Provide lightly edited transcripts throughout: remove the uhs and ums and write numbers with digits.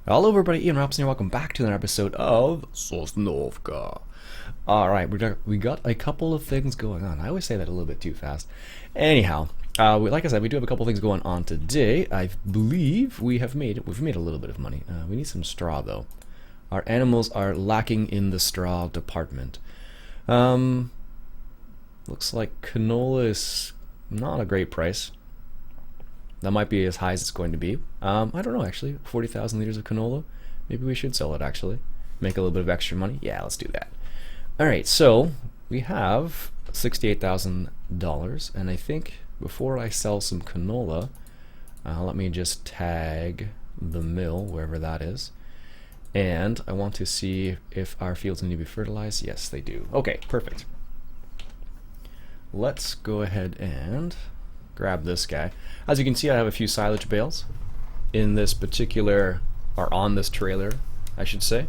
Hello everybody, Iain Robson here. Welcome back to another episode of Sosnovka. Alright, we got a couple of things going on. I always say that a little bit too fast. Anyhow, like I said, we do have a couple of things going on today. I believe we've made a little bit of money. We need some straw though. Our animals are lacking in the straw department. Looks like canola is not a great price. That might be as high as it's going to be. I don't know actually. 40,000 liters of canola. Maybe we should sell it actually. Make a little bit of extra money. Yeah, let's do that. Alright, so we have $68,000, and I think before I sell some canola, let me just tag the mill, wherever that is. And I want to see if our fields need to be fertilized. Yes, they do. Okay, perfect. Let's go ahead and grab this guy. As you can see, I have a few silage bales in this particular, or on this trailer, I should say.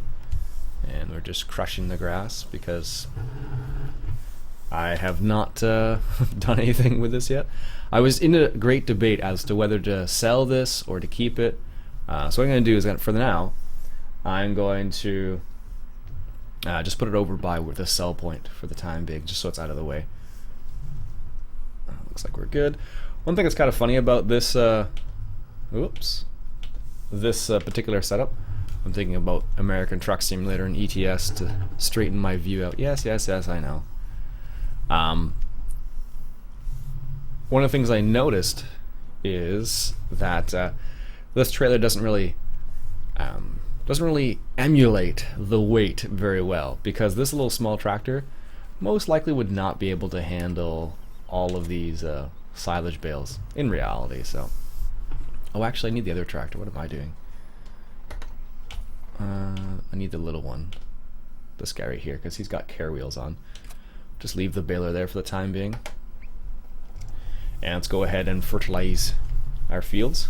And we're just crushing the grass because I have not done anything with this yet. I was in a great debate as to whether to sell this or to keep it. So what I'm going to do is, for now, I'm going to just put it over by the sell point for the time being, just so it's out of the way. Looks like we're good. One thing that's kind of funny about this, particular setup, I'm thinking about American Truck Simulator and ETS to straighten my view out. Yes, I know. One of the things I noticed is that this trailer doesn't really emulate the weight very well, because this little small tractor most likely would not be able to handle all of these silage bales in reality. So, oh, actually I need the other tractor. What am I doing? I need the little one, this guy right here, because he's got care wheels on. Just leave the baler there for the time being, and let's go ahead and fertilize our fields.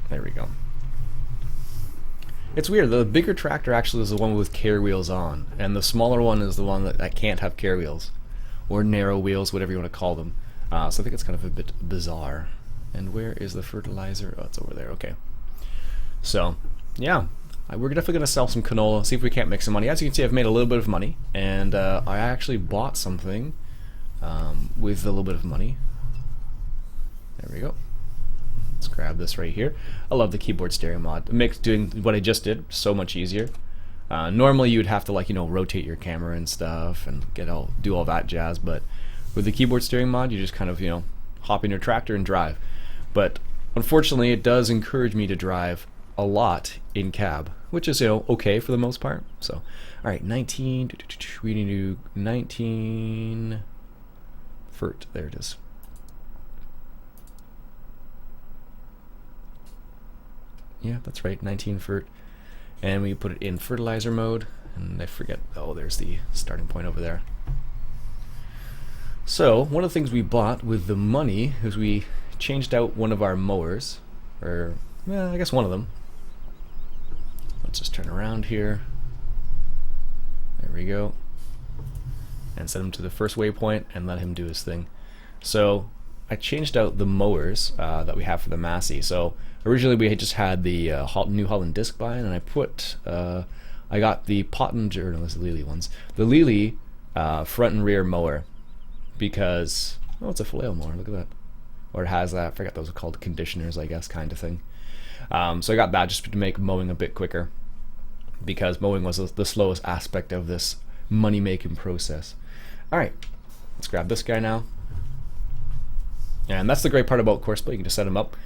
There we go. It's weird, the bigger tractor actually is the one with care wheels on, and the smaller one is the one that can't have care wheels, or narrow wheels, whatever you want to call them. So I think it's kind of a bit bizarre. And where is the fertilizer? Oh, it's over there. Okay. So, yeah, we're definitely going to sell some canola, see if we can't make some money. As you can see, I've made a little bit of money, and I actually bought something with a little bit of money. There we go. Let's grab this right here. I love the keyboard stereo mod. It makes doing what I just did so much easier. Normally you'd have to, like, rotate your camera and stuff and do all that jazz, but with the keyboard steering mod, you just kind of, hop in your tractor and drive. But unfortunately, it does encourage me to drive a lot in cab, which is, okay for the most part. So, all right, 19, we need to do 19 fert, there it is. Yeah, that's right, 19 fert. And we put it in fertilizer mode, and I forget, oh, there's the starting point over there. So, one of the things we bought with the money is we changed out one of our mowers, or, I guess one of them. Let's just turn around here. There we go. And set him to the first waypoint and let him do his thing. So, I changed out the mowers that we have for the Massey. So, originally we had just had the New Holland disc line, and I got the Pottinger, no, those are the Lely ones, the Lely front and rear mower, because, oh, it's a flail mower, look at that. Or it has that, I forgot those are called conditioners, I guess, kind of thing. So I got that just to make mowing a bit quicker, because mowing was the slowest aspect of this money-making process. Alright, let's grab this guy now. And that's the great part about Courseplay, you can just set him up.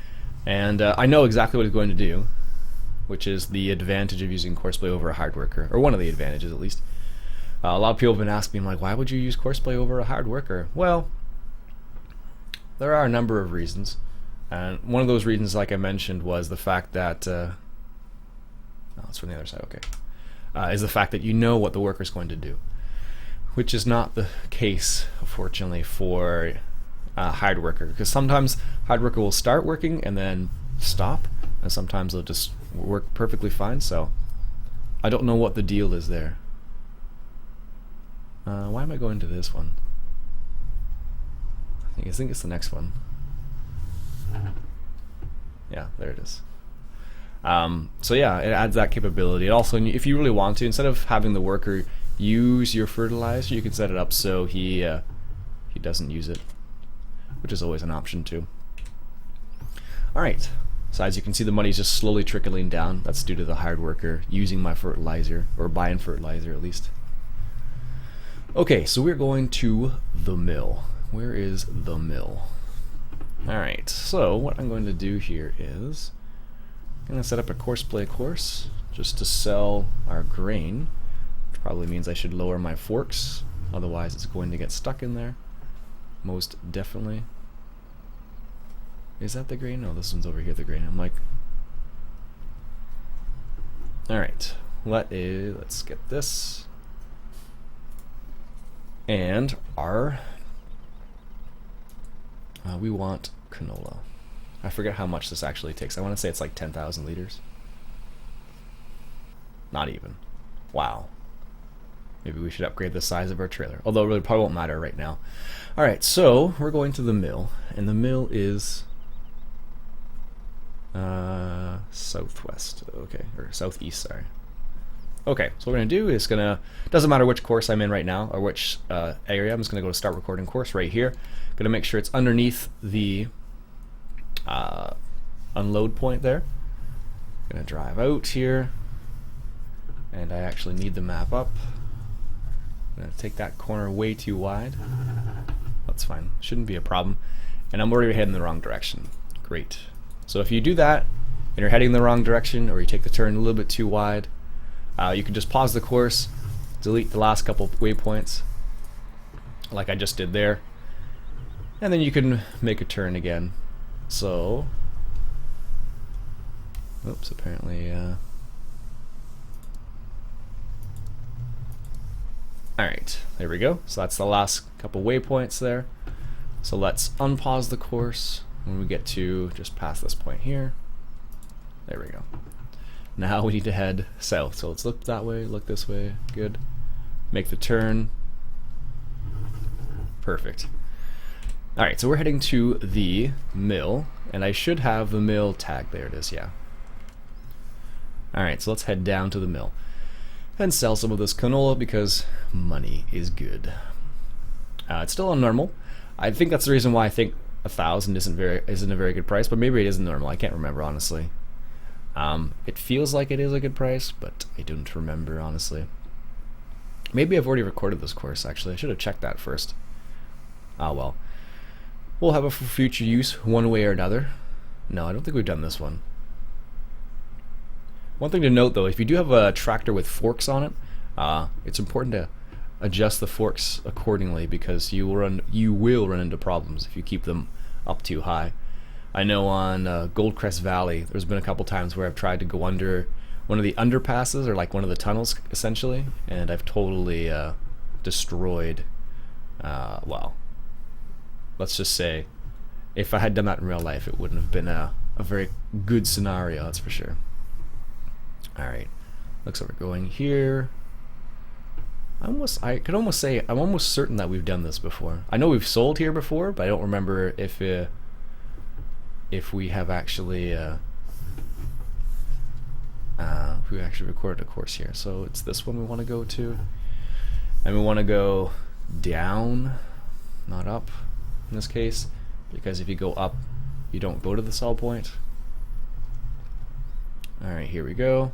And I know exactly what he's going to do, which is the advantage of using Courseplay over a hard worker, or one of the advantages at least. A lot of people have been asking me, like, why would you use Courseplay over a hard worker? Well, there are a number of reasons. And one of those reasons, like I mentioned, was the fact that... oh, it's from the other side, okay. Is the fact that you know what the worker's going to do, which is not the case, unfortunately, for hard worker, because sometimes hard worker will start working and then stop, and sometimes it'll just work perfectly fine. So I don't know what the deal is there. Why am I going to this one? I think it's the next one. Yeah, there it is. So yeah, it adds that capability. And also, if you really want to, instead of having the worker use your fertilizer, you can set it up so he doesn't use it, which is always an option too. Alright, so as you can see, the money's just slowly trickling down. That's due to the hired worker using my fertilizer, or buying fertilizer at least. Okay, so we're going to the mill. Where is the mill? Alright, so what I'm going to do here is I'm going to set up a Courseplay course just to sell our grain, which probably means I should lower my forks, otherwise it's going to get stuck in there. Most definitely. Is that the grain? No, this one's over here, the grain. I'm like... Alright, let's get this. And our... we want canola. I forget how much this actually takes. I want to say it's like 10,000 liters. Not even. Wow. Maybe we should upgrade the size of our trailer. Although it really probably won't matter right now. Alright, so we're going to the mill. And the mill is... southwest. Okay, or southeast, sorry. Okay, so what we're going to do is doesn't matter which course I'm in right now, or which area, I'm just going to go to start recording course right here. Going to make sure it's underneath the unload point there. Going to drive out here, and I actually need the map up. I'm going to take that corner way too wide. That's fine, shouldn't be a problem. And I'm already heading in the wrong direction. Great. So if you do that, and you're heading in the wrong direction, or you take the turn a little bit too wide, you can just pause the course, delete the last couple waypoints, like I just did there, and then you can make a turn again. So, oops, apparently, alright, there we go. So that's the last couple waypoints there. So let's unpause the course when we get to just past this point here. There we go. Now we need to head south. So let's look that way, look this way. Good. Make the turn. Perfect. Alright, so we're heading to the mill, and I should have the mill tag. There it is, yeah. Alright, so let's head down to the mill and sell some of this canola because money is good. It's still on normal. I think that's the reason why I think 1,000 isn't a very good price, but maybe it isn't normal. I can't remember, honestly. It feels like it is a good price, but I don't remember, honestly. Maybe I've already recorded this course, actually. I should have checked that first. Ah, well. We'll have it for future use, one way or another. No, I don't think we've done this one. One thing to note, though, if you do have a tractor with forks on it, it's important to adjust the forks accordingly, because you will run into problems if you keep them up too high. I know on Goldcrest Valley, there's been a couple times where I've tried to go under one of the underpasses, or like one of the tunnels, essentially, and I've totally destroyed, well, let's just say, if I had done that in real life, it wouldn't have been a very good scenario, that's for sure. Alright, looks like we're going here. I could almost say, I'm almost certain that we've done this before. I know we've sold here before, but I don't remember if we have actually recorded a course here. So it's this one we want to go to, and we want to go down, not up in this case, because if you go up, you don't go to the sell point. Alright, here we go.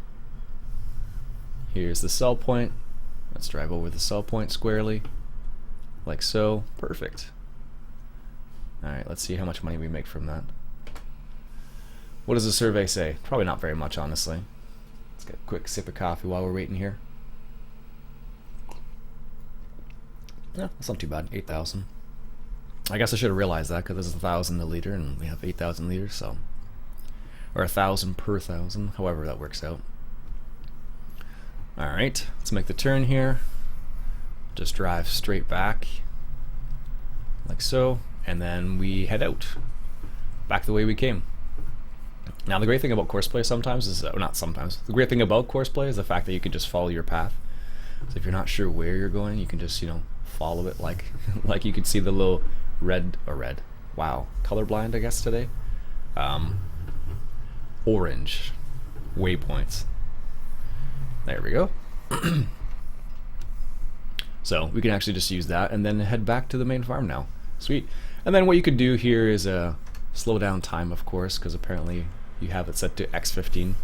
Here's the sell point. Let's drive over the sell point squarely, like so. Perfect. Alright, let's see how much money we make from that. What does the survey say? Probably not very much, honestly. Let's get a quick sip of coffee while we're waiting here. Yeah, that's not too bad. 8,000. I guess I should have realized that, because there's 1,000 a liter and we have 8,000 liters, so, or 1,000 per 1,000, however that works out. Alright, let's make the turn here. Just drive straight back, like so, and then we head out. Back the way we came. Now the great thing about Courseplay sometimes is, not sometimes, the great thing about Courseplay is the fact that you can just follow your path. So if you're not sure where you're going, you can just, follow it, like like you can see the little red, wow, colorblind I guess today. Orange. waypoints. There we go. So we can actually just use that and then head back to the main farm now. Sweet. And then what you could do here is slow down time, of course, because apparently you have it set to X15.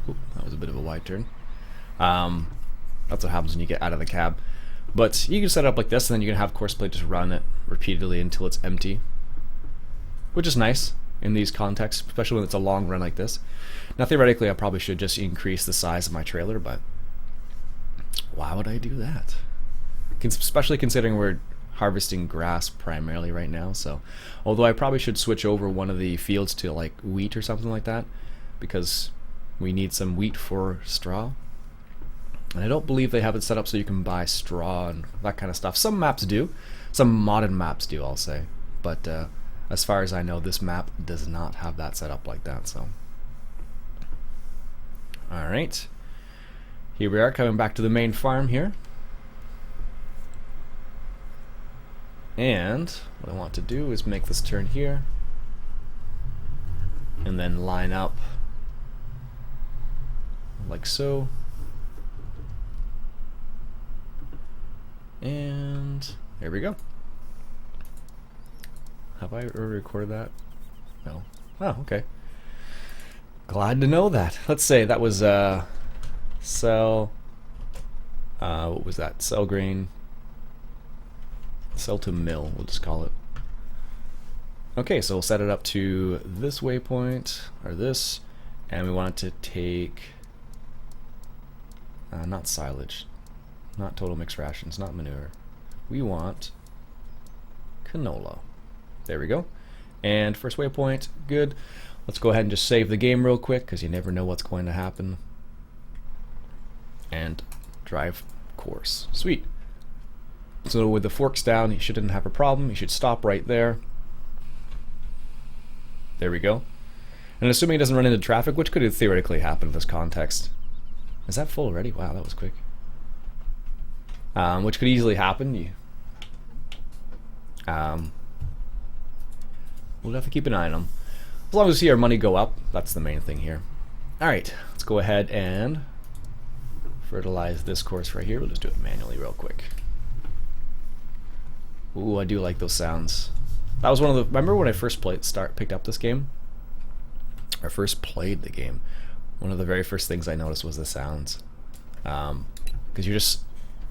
Oop, that was a bit of a wide turn. That's what happens when you get out of the cab. But you can set it up like this, and then you can have Courseplay just run it repeatedly until it's empty, which is nice in these contexts, especially when it's a long run like this. Now theoretically I probably should just increase the size of my trailer, but why would I do that? Especially considering we're harvesting grass primarily right now. So although I probably should switch over one of the fields to like wheat or something like that, because we need some wheat for straw. And I don't believe they have it set up so you can buy straw and that kind of stuff. Some maps do, some modern maps do, I'll say, but as far as I know, this map does not have that set up like that. So alright, here we are coming back to the main farm here. And what I want to do is make this turn here and then line up like so. And there we go. Have I already recorded that? No. Oh, okay. Glad to know that. Let's say that was cell. What was that? Cell grain. Cell to mill, we'll just call it. Okay, so we'll set it up to this waypoint, or this, and we want it to take, not silage, not total mixed rations, not manure. We want canola. There we go. And first waypoint, good. Let's go ahead and just save the game real quick, because you never know what's going to happen. And drive course. Sweet. So with the forks down, you shouldn't have a problem. You should stop right there. There we go. And assuming it doesn't run into traffic, which could theoretically happen in this context. Is that full already? Wow, that was quick. Which could easily happen. We'll have to keep an eye on them. As long as we see our money go up, that's the main thing here. Alright, let's go ahead and fertilize this course right here. We'll just do it manually real quick. Ooh, I do like those sounds. That was one of the... Remember when I first picked up this game? Or first played the game? One of the very first things I noticed was the sounds. Because you're just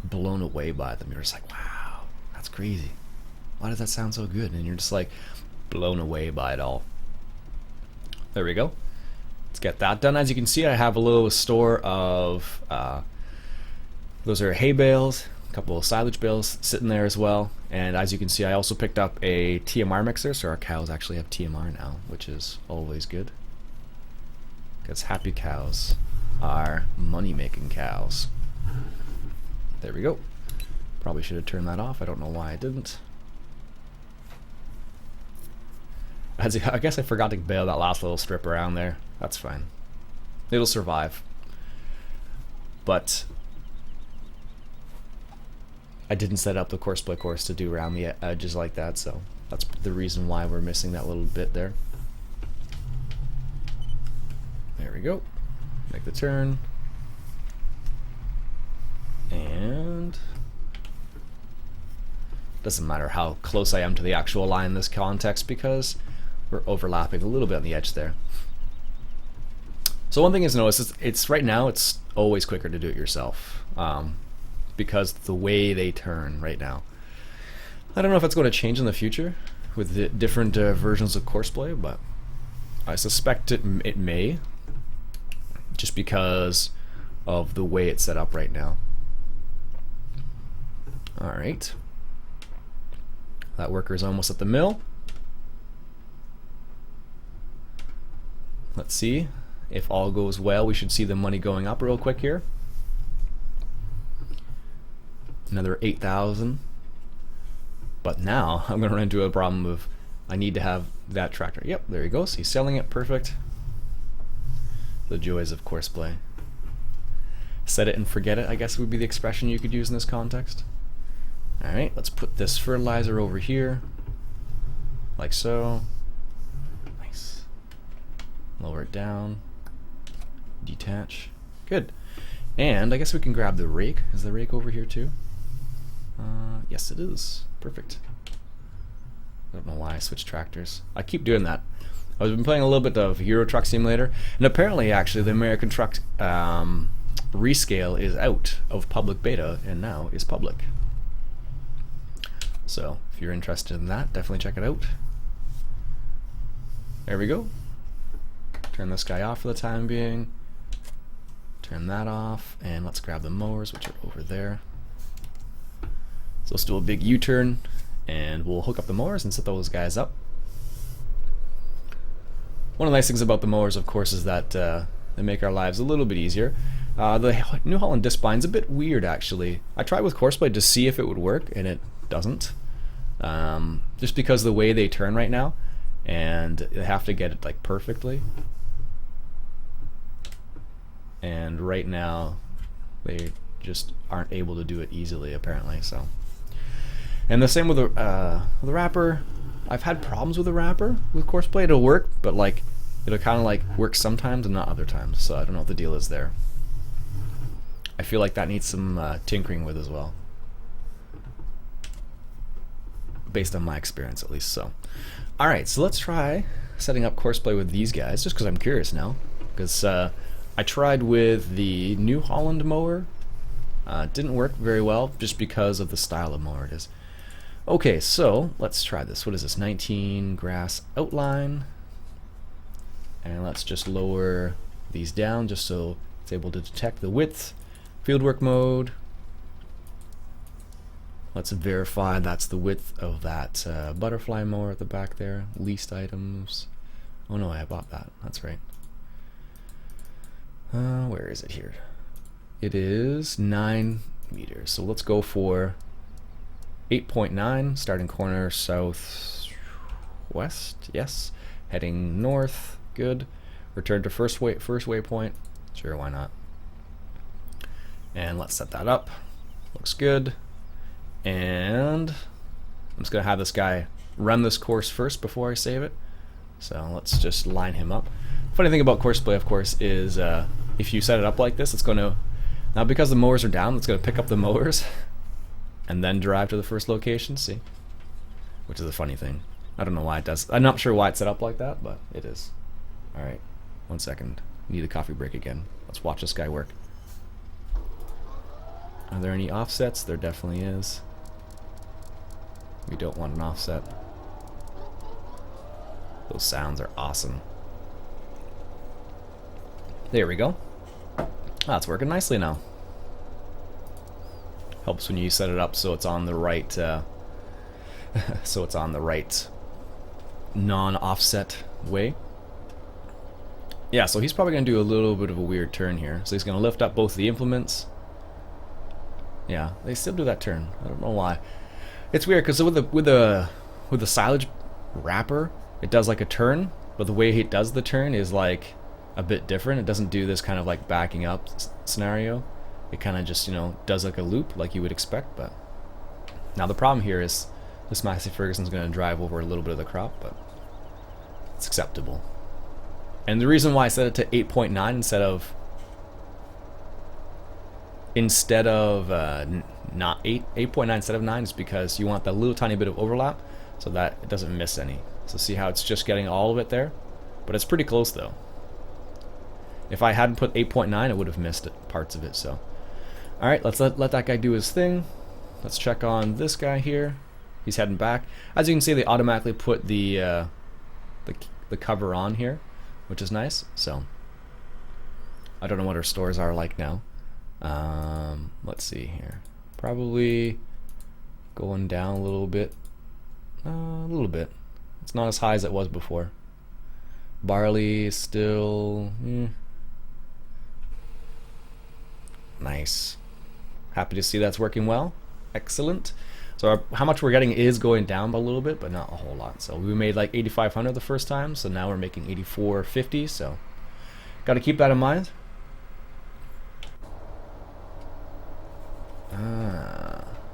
blown away by them. You're just like, wow, that's crazy. Why does that sound so good? And you're just like blown away by it all. There we go. Let's get that done. As you can see, I have a little store of... those are hay bales. A couple of silage bales sitting there as well, and as you can see I also picked up a TMR mixer, so our cows actually have TMR now, which is always good, because happy cows are money making cows. There we go. Probably should have turned that off. I don't know why I didn't. I guess I forgot to bale that last little strip around there. That's fine, it'll survive. But I didn't set up the Courseplay course to do around the edges like that, so that's the reason why we're missing that little bit there. There we go. Make the turn. And doesn't matter how close I am to the actual line in this context, because we're overlapping a little bit on the edge there. So one thing is notice, it's right now it's always quicker to do it yourself. Because the way they turn right now. I don't know if it's going to change in the future with the different versions of Courseplay, but I suspect it may, just because of the way it's set up right now. Alright. That worker's almost at the mill. Let's see. If all goes well, we should see the money going up real quick here. Another 8,000. But now I'm going to run into a problem of I need to have that tractor. Yep, there he goes. He's selling it. Perfect. The joys of Courseplay. Set it and forget it, I guess would be the expression you could use in this context. Alright, let's put this fertilizer over here. Like so. Nice. Lower it down. Detach. Good. And I guess we can grab the rake. Is the rake over here too? Yes, it is. Perfect. I don't know why I switched tractors. I keep doing that. I've been playing a little bit of Euro Truck Simulator, and apparently, actually, the American Truck Rescale is out of public beta and now is public. So, if you're interested in that, definitely check it out. There we go. Turn this guy off for the time being. Turn that off, and let's grab the mowers, which are over there. So let's do a big U-turn, and we'll hook up the mowers and set those guys up. One of the nice things about the mowers, of course, is that they make our lives a little bit easier. The New Holland disc spine's a bit weird, actually. I tried with Courseplay to see if it would work, and it doesn't. Just because the way they turn right now, and they have to get it like perfectly. And right now, they just aren't able to do it easily, apparently. So, and the same with the wrapper. I've had problems with the wrapper with Courseplay. It'll work, but like it'll kind of like work sometimes and not other times. So I don't know what the deal is there. I feel like that needs some tinkering with as well, based on my experience at least. So, all right, so let's try setting up Courseplay with these guys, just because I'm curious now. Because I tried with the New Holland mower. It didn't work very well, just because of the style of mower it is. Okay, so let's try this. What is this? 19 grass outline. And let's just lower these down just so it's able to detect the width. Fieldwork mode. Let's verify that's the width of that butterfly mower at the back there. Least items. Oh no, I bought that. That's right. Where is it here? It is 9 meters. So let's go for 8.9, starting corner southwest, yes. Heading north, good. Return to first waypoint, sure, why not. And let's set that up, looks good. And I'm just gonna have this guy run this course first before I save it. So let's just line him up. Funny thing about Courseplay, of course, is if you set it up like this, it's gonna, now because the mowers are down, it's gonna pick up the mowers and then drive to the first location, see? Which is a funny thing. I don't know why it does. I'm not sure why it's set up like that, but it is. Alright, 1 second. Need a coffee break again. Let's watch this guy work. Are there any offsets? There definitely is. We don't want an offset. Those sounds are awesome. There we go. Ah, it's working nicely now. Helps when you set it up so it's on the right so it's on the right non-offset way. Yeah, so he's probably gonna do a little bit of a weird turn here. So he's gonna lift up both the implements. Yeah, they still do that turn. I don't know why. It's weird because with the silage wrapper, it does like a turn, but the way it does the turn is like a bit different. It doesn't do this kind of like backing up scenario. It kind of just, you know, does like a loop like you would expect. But now the problem here is this Massey Ferguson's going to drive over a little bit of the crop, but it's acceptable. And the reason why I set it to 8.9 instead of not 8.9 instead of 9 is because you want that little tiny bit of overlap so that it doesn't miss any. So see how it's just getting all of it there? But it's pretty close though. If I hadn't put 8.9, I would have missed parts of it. So, all right, let's let that guy do his thing. Let's check on this guy here. He's heading back. As you can see, they automatically put the cover on here, which is nice. So, I don't know what our stores are like now. Let's see here. Probably going down a little bit. It's not as high as it was before. Barley is still nice. Happy to see that's working well. Excellent. So how much we're getting is going down a little bit, but not a whole lot. So we made like 8,500 the first time, so now we're making 8,450. So got to keep that in mind.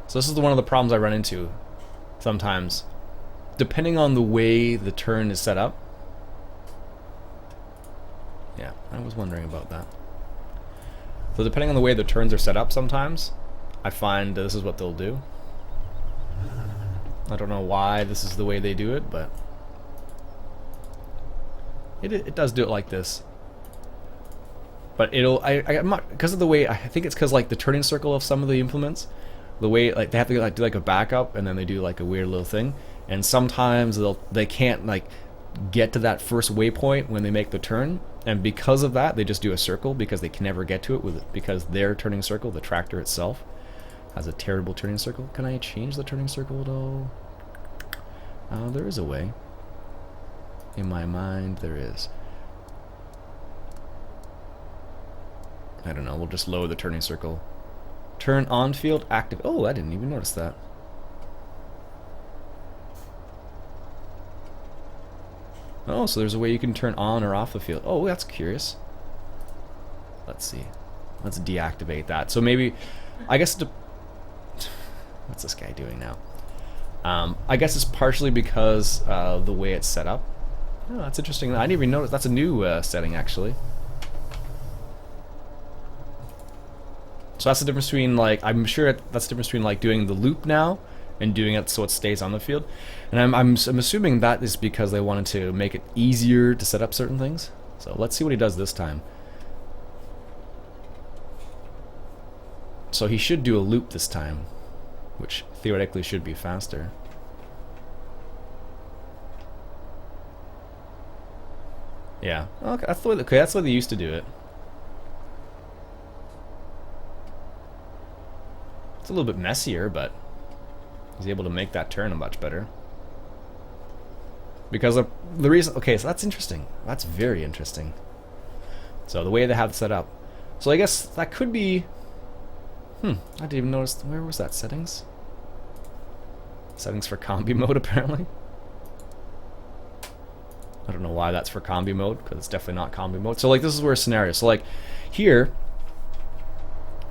So this is one of the problems I run into sometimes. Depending on the way the turn is set up, Yeah, I was wondering about that. So depending on the way the turns are set up sometimes, I find this is what they'll do. I don't know why this is the way they do it, but it does do it like this. But it'll, I'm not, because of the way, I think it's because like the turning circle of some of the implements, the way like they have to like do like a backup and then they do like a weird little thing, and sometimes they can't like get to that first waypoint when they make the turn, and because of that they just do a circle because they can never get to it because their turning circle, the tractor itself, has a terrible turning circle. Can I change the turning circle at all? There is a way. In my mind, there is. I don't know, we'll just lower the turning circle. Turn on field, active. Oh, I didn't even notice that. Oh, so there's a way you can turn on or off the field. Oh, that's curious. Let's see. Let's deactivate that. So maybe, I guess, what's this guy doing now? I guess it's partially because the way it's set up. Oh, that's interesting. I didn't even notice. That's a new setting, actually. So that's the difference between, like, I'm sure that's the difference between like doing the loop now and doing it so it stays on the field. And I'm assuming that is because they wanted to make it easier to set up certain things. So let's see what he does this time. So he should do a loop this time, which theoretically should be faster. Yeah. Okay, that's the way they used to do it. It's a little bit messier, but he's able to make that turn much better. Because of the reason... Okay, so that's interesting. That's very interesting. So the way they have it set up. So I guess that could be... I didn't even notice... Where was that? Settings? Settings for combi mode, apparently. I don't know why that's for combi mode, because it's definitely not combi mode. So like this is where a scenario. So like here...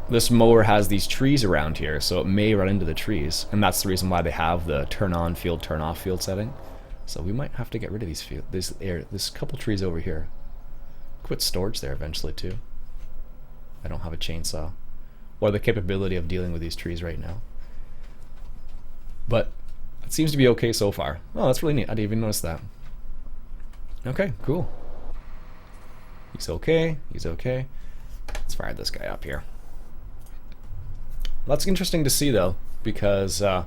This mower has these trees around here, so it may run into the trees, and that's the reason why they have the turn on field, turn off field setting. So we might have to get rid of these field. There's a couple trees over here. Quit storage there eventually too. I don't have a chainsaw or the capability of dealing with these trees right now. But it seems to be okay so far. Oh, that's really neat. I didn't even notice that. Okay, cool. He's okay. He's okay. Let's fire this guy up here. That's interesting to see though, because I'm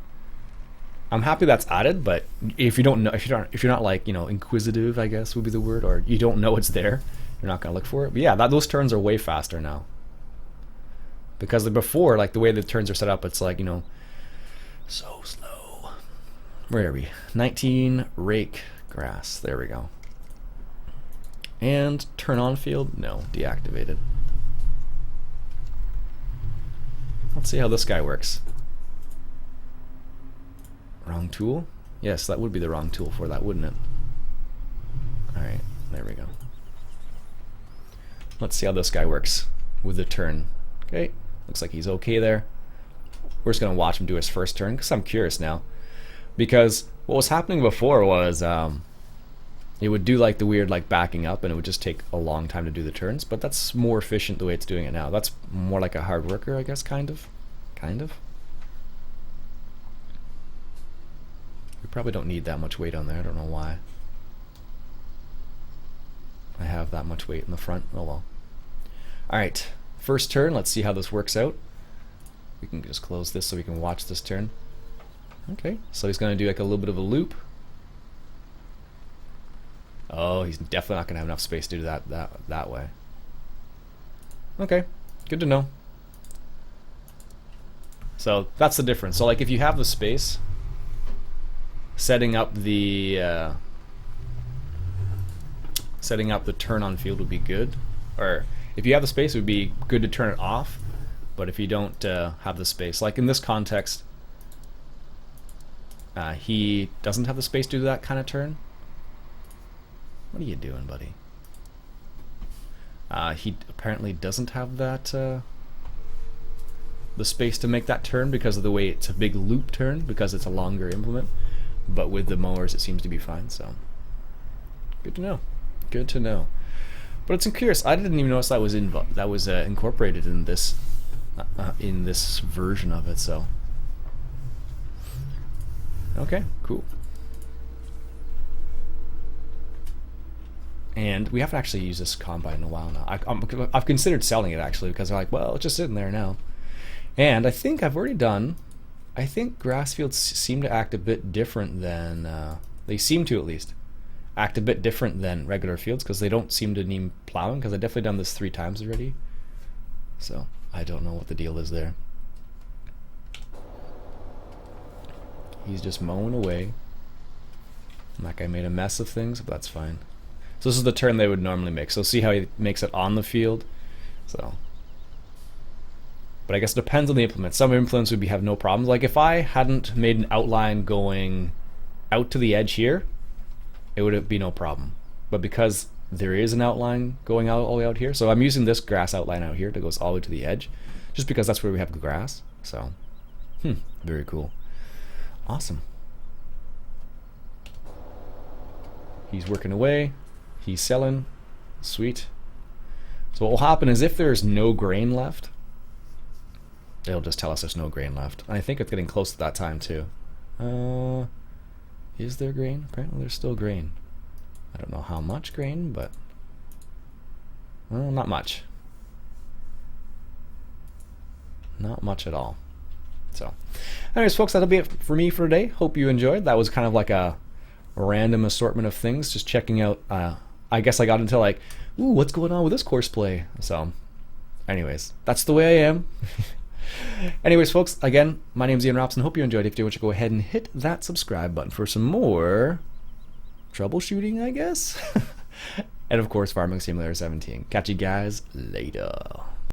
happy that's added. But if you don't know, if you're not like, you know, inquisitive, I guess would be the word, or you don't know it's there, you're not gonna look for it. But yeah, those turns are way faster now. Because before, like the way the turns are set up, it's like, you know, so slow. Where are we? 19 rake grass. There we go. And turn on field? No, deactivated. Let's see how this guy works. Wrong tool? Yes, that would be the wrong tool for that, wouldn't it? Alright, there we go. Let's see how this guy works with the turn. Okay, looks like he's okay there. We're just going to watch him do his first turn, because I'm curious now. Because what was happening before was it would do like the weird like backing up, and it would just take a long time to do the turns, but that's more efficient the way it's doing it now. That's more like a hard worker, I guess, kind of. We probably don't need that much weight on there. I don't know why I have that much weight in the front. Oh well. Alright, first turn. Let's see how this works out. We can just close this so we can watch this turn. Okay, so he's going to do like a little bit of a loop. Oh, he's definitely not going to have enough space to do that way. Okay, good to know. So that's the difference. So like if you have the space, setting up the turn on field would be good. Or if you have the space, it would be good to turn it off. But if you don't have the space, like in this context, he doesn't have the space to do that kind of turn. What are you doing, buddy? He apparently doesn't have that the space to make that turn because of the way it's a big loop turn, because it's a longer implement. But with the mowers, it seems to be fine. So good to know. Good to know. But it's curious. I didn't even notice that was incorporated in this version of it. So okay, cool. And we haven't actually used this combine in a while now. I've considered selling it actually because I'm like, well, it's just sitting there now. And I think I've already done. I think grass fields seem to act a bit different than they seem to, at least act a bit different than regular fields, because they don't seem to need plowing, because I've definitely done this 3 times already. So I don't know what the deal is there. He's just mowing away. That guy made a mess of things, but that's fine. So this is the turn they would normally make. So see how he makes it on the field. So, but I guess it depends on the implement. Some implements would have no problems. Like if I hadn't made an outline going out to the edge here, it would be no problem. But because there is an outline going out all the way out here, so I'm using this grass outline out here that goes all the way to the edge, just because that's where we have the grass. So, very cool. Awesome. He's working away. He's selling. Sweet. So what will happen is if there's no grain left, it'll just tell us there's no grain left. And I think it's getting close to that time too. Is there grain? Apparently there's still grain. I don't know how much grain, but well, not much. Not much at all. So anyways, folks, that'll be it for me for today. Hope you enjoyed. That was kind of like a random assortment of things, just checking out. I guess I got into like, ooh, what's going on with this Courseplay? So anyways, that's the way I am. Anyways, folks, again, my name's Iain Robson. Hope you enjoyed. If you do, want you go ahead and hit that subscribe button for some more troubleshooting, I guess. And of course, Farming Simulator 17. Catch you guys later.